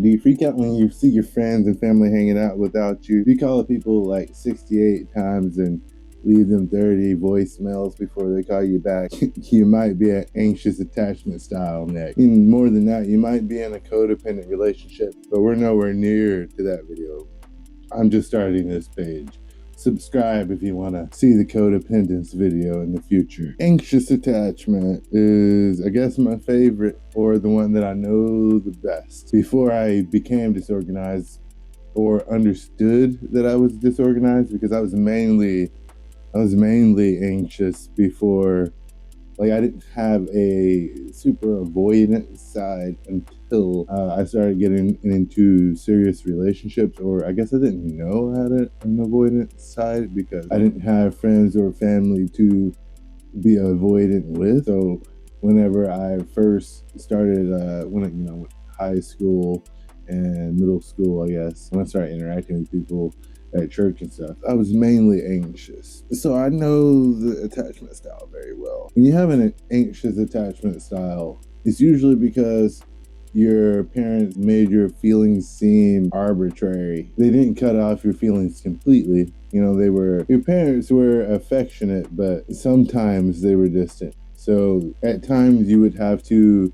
Do you freak out when you see your friends and family hanging out without you? Do you call people like 68 times and leave them 30 voicemails before they call you back? You might be an anxious attachment style next. And more than that, you might be in a codependent relationship, but we're nowhere near to that video. I'm just starting this page. Subscribe if you want to see the codependence video in the future. Anxious attachment is, I guess, my favorite, or the one that I know the best. Before I became disorganized or understood that I was disorganized, because I was mainly anxious before. Like, I didn't have a super avoidant side until I started getting into serious relationships, or I guess I didn't know I had an avoidant side because I didn't have friends or family to be avoidant with. So whenever I first started, with high school and middle school, I guess, when I started interacting with people at church and stuff, I was mainly anxious. So I know the attachment style very well. When you have an anxious attachment style, it's usually because your parents made your feelings seem arbitrary. They didn't cut off your feelings completely. Your parents were affectionate, but sometimes they were distant. So at times you would have to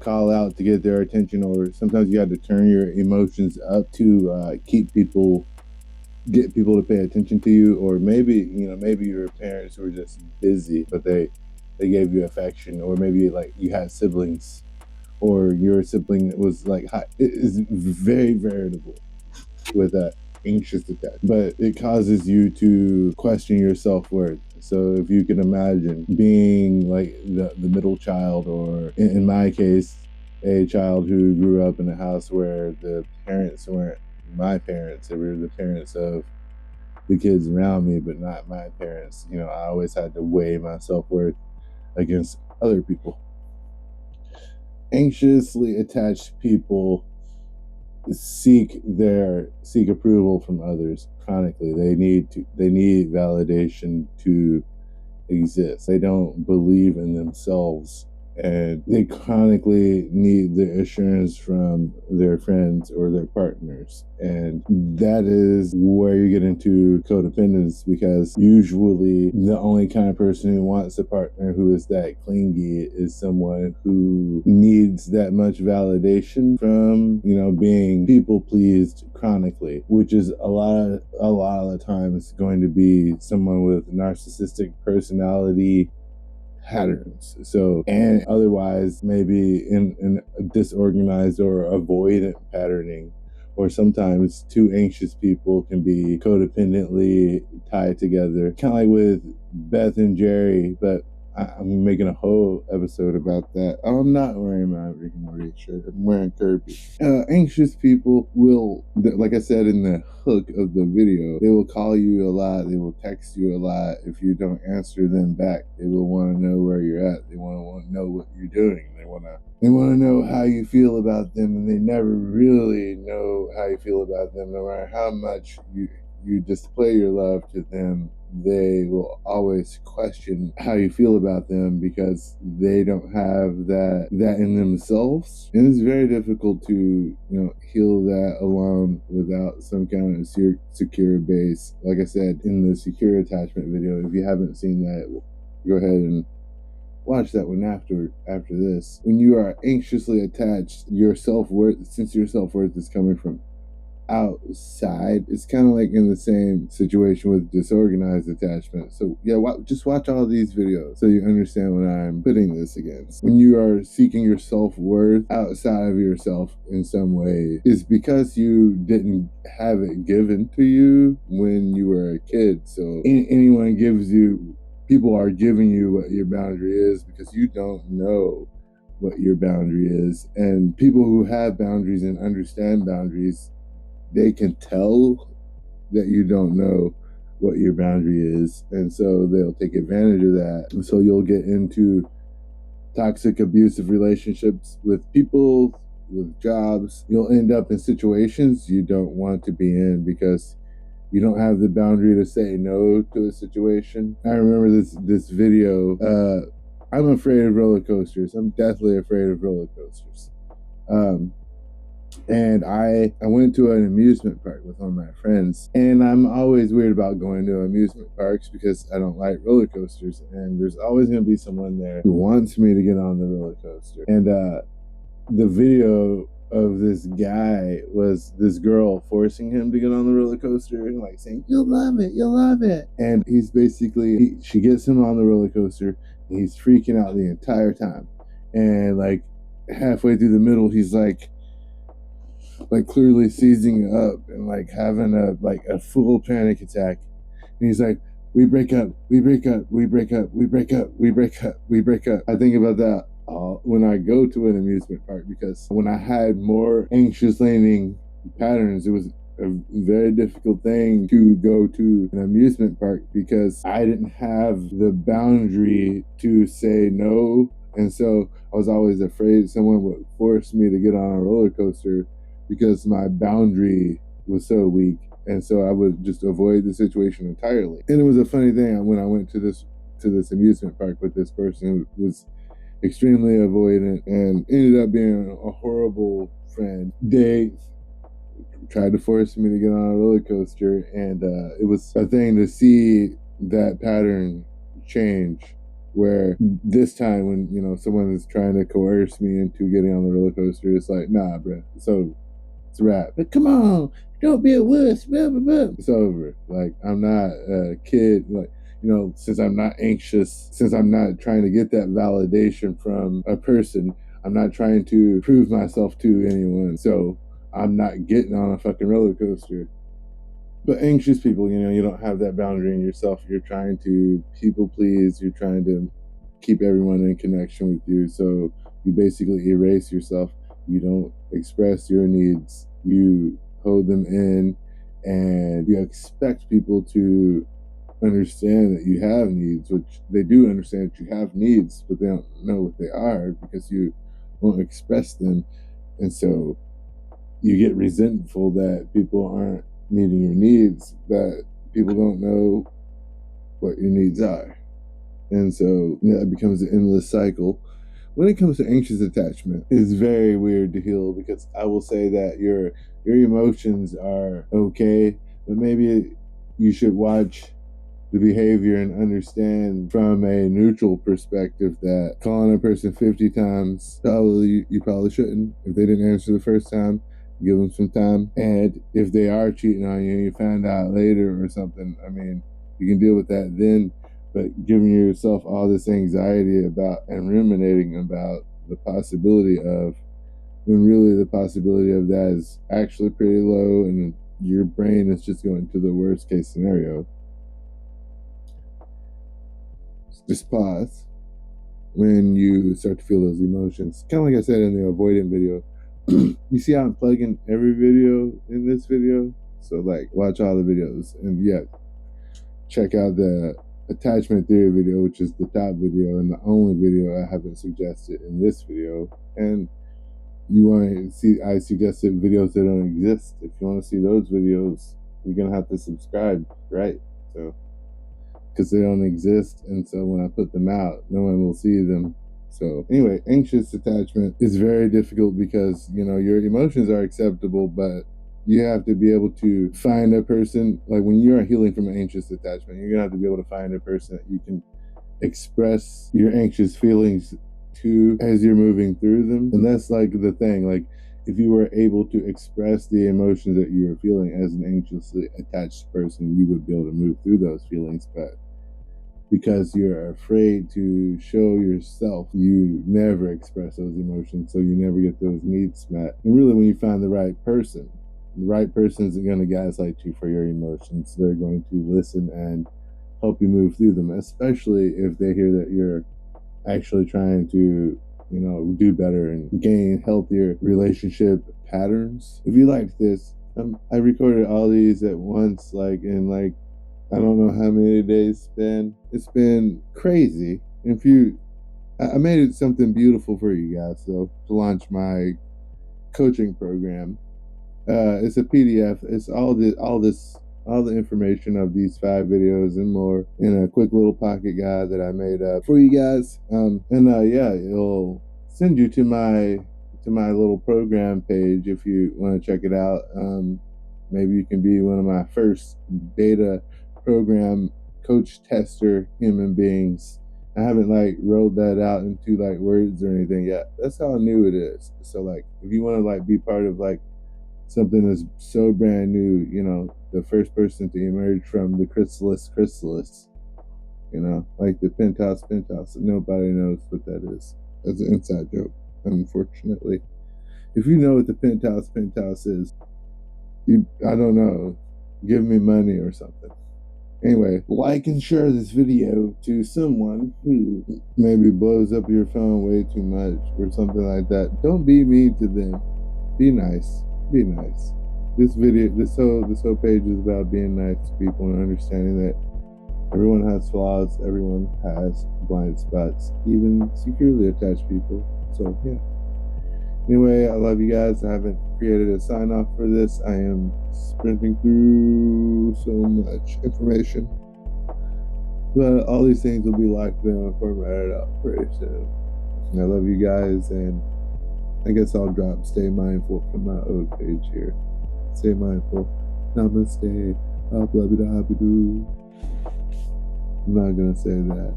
call out to get their attention, or sometimes you had to turn your emotions up to get people to pay attention to you. Or maybe your parents were just busy, but they gave you affection. Or maybe like you had siblings, or your sibling was like high. It is very variable with that anxious attachment, but it causes you to question your self-worth. So if you can imagine being like the middle child, or in my case, a child who grew up in a house where the parents weren't my parents, they were the parents of the kids around me, but not my parents. I always had to weigh my self-worth against other people. Anxiously attached people seek approval from others chronically. They need validation to exist. They don't believe in themselves, and they chronically need the assurance from their friends or their partners. And that is where you get into codependence, because usually the only kind of person who wants a partner who is that clingy is someone who needs that much validation from, being people pleased chronically, which is a lot of the times going to be someone with narcissistic personality patterns. So, and otherwise maybe in a disorganized or avoidant patterning. Or sometimes two anxious people can be codependently tied together, kind of like with Beth and Jerry. But I'm making a whole episode about that. I'm not wearing my Rick and Morty shirt. I'm wearing Kirby. Anxious people will, like I said in the hook of the video, they will call you a lot. They will text you a lot. If you don't answer them back, they will want to know where you're at. They want to know what you're doing. They want to know how you feel about them, and they never really know how you feel about them. No matter how much you display your love to them, they will always question how you feel about them, because they don't have that in themselves. And it's very difficult to heal that alone without some kind of secure base. Like I said in the secure attachment video, if you haven't seen that, go ahead and watch that one after this. When you are anxiously attached, your self-worth, since your self-worth is coming from outside, it's kind of like in the same situation with disorganized attachment. So yeah, just watch all these videos so you understand what I'm putting this against. When you are seeking your self-worth outside of yourself in some way, is because you didn't have it given to you when you were a kid. So anyone gives you, people are giving you what your boundary is, because you don't know what your boundary is. And people who have boundaries and understand boundaries, they can tell that you don't know what your boundary is, and so they'll take advantage of that. And so you'll get into toxic, abusive relationships with people, with jobs. You'll end up in situations you don't want to be in because you don't have the boundary to say no to a situation. I remember this video. I'm afraid of roller coasters. I'm deathly afraid of roller coasters. And I went to an amusement park with one of my friends. And I'm always weird about going to amusement parks because I don't like roller coasters. And there's always going to be someone there who wants me to get on the roller coaster. And the video of this guy was this girl forcing him to get on the roller coaster and like saying, "You'll love it, you'll love it." And he's basically, she gets him on the roller coaster and he's freaking out the entire time. And like halfway through the middle, he's like clearly seizing up and like having a full panic attack. And he's like, "We break up, we break up, we break up, we break up, we break up, we break up." I think about that when I go to an amusement park, because when I had more anxious leaning patterns, it was a very difficult thing to go to an amusement park because I didn't have the boundary to say no. And so I was always afraid someone would force me to get on a roller coaster because my boundary was so weak. And so I would just avoid the situation entirely. And it was a funny thing when I went to this amusement park with this person who was extremely avoidant and ended up being a horrible friend. They tried to force me to get on a roller coaster, and it was a thing to see that pattern change, where this time when someone is trying to coerce me into getting on the roller coaster, it's like, nah, bro, so it's a wrap. But come on, don't be a wuss. Blah, blah, blah. It's over. Like, I'm not a kid. Like, since I'm not anxious, since I'm not trying to get that validation from a person, I'm not trying to prove myself to anyone. So I'm not getting on a fucking roller coaster. But anxious people, you don't have that boundary in yourself. You're trying to people please. You're trying to keep everyone in connection with you. So you basically erase yourself. You don't express your needs. You hold them in, and you expect people to understand that you have needs, which they do understand that you have needs, but they don't know what they are because you won't express them. And so you get resentful that people aren't meeting your needs, that people don't know what your needs are. And so that becomes an endless cycle. When it comes to anxious attachment, it's very weird to heal, because I will say that your emotions are okay, but maybe you should watch the behavior and understand from a neutral perspective that calling a person 50 times, you probably shouldn't. If they didn't answer the first time, give them some time. And if they are cheating on you and you find out later or something, I mean, you can deal with that then. But giving yourself all this anxiety about and ruminating about the possibility of, when really the possibility of that is actually pretty low, and your brain is just going to the worst case scenario. Just pause when you start to feel those emotions. Kind of like I said in the avoidant video. You see how I'm plugging every video in this video? So like, watch all the videos, and yeah, check out the attachment theory video, which is the top video and the only video I haven't suggested in this video. And you want to see, I suggested videos that don't exist. If you want to see those videos, you're gonna have to subscribe, right? So, because they don't exist, and so when I put them out, no one will see them. So anyway, anxious attachment is very difficult because your emotions are acceptable, but you have to be able to find a person. Like, when you are healing from an anxious attachment, you're gonna have to be able to find a person that you can express your anxious feelings to as you're moving through them. And that's like the thing. Like, if you were able to express the emotions that you're feeling as an anxiously attached person, you would be able to move through those feelings. But because you're afraid to show yourself, you never express those emotions, so you never get those needs met. And really, when you find the right person isn't going to gaslight you for your emotions. They're going to listen and help you move through them, especially if they hear that you're actually trying to do better and gain healthier relationship patterns. If you liked this, I recorded all these at once, in I don't know how many days span. It's been crazy. I made it something beautiful for you guys, though, to launch my coaching program. It's a PDF. It's all the information of these 5 videos and more in a quick little pocket guide that I made up for you guys. Yeah, it'll send you to my to my little program page if you want to check it out. Maybe you can be one of my first beta program coach tester human beings. I haven't like rolled that out into like words or anything yet. That's how new it is. So like if you want to like be part of like something that's so brand new, you know, the first person to emerge from the chrysalis, you know, like the penthouse, nobody knows what that is. That's an inside joke, unfortunately. If you know what the penthouse is, I don't know, give me money or something. Anyway, like and share this video to someone who maybe blows up your phone way too much or something like that. Don't be mean to them. Be nice. Be nice. This whole page is about being nice to people and understanding that everyone has flaws, everyone has blind spots, even securely attached people. So yeah. Anyway, I love you guys. I haven't created a sign off for this. I am sprinting through so much information. But all these things will be locked down and formatted out pretty soon. And I love you guys, and I guess I'll drop Stay Mindful from my old page here. Stay mindful. Namaste. Doo. I'm not gonna say that.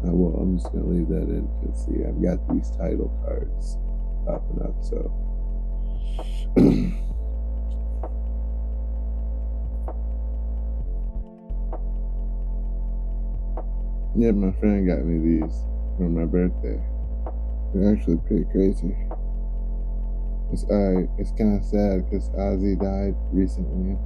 I'm just gonna leave that in because see, I've got these title cards popping up, so yeah, my friend got me these for my birthday. They're actually pretty crazy. It's kind of sad because Ozzy died recently.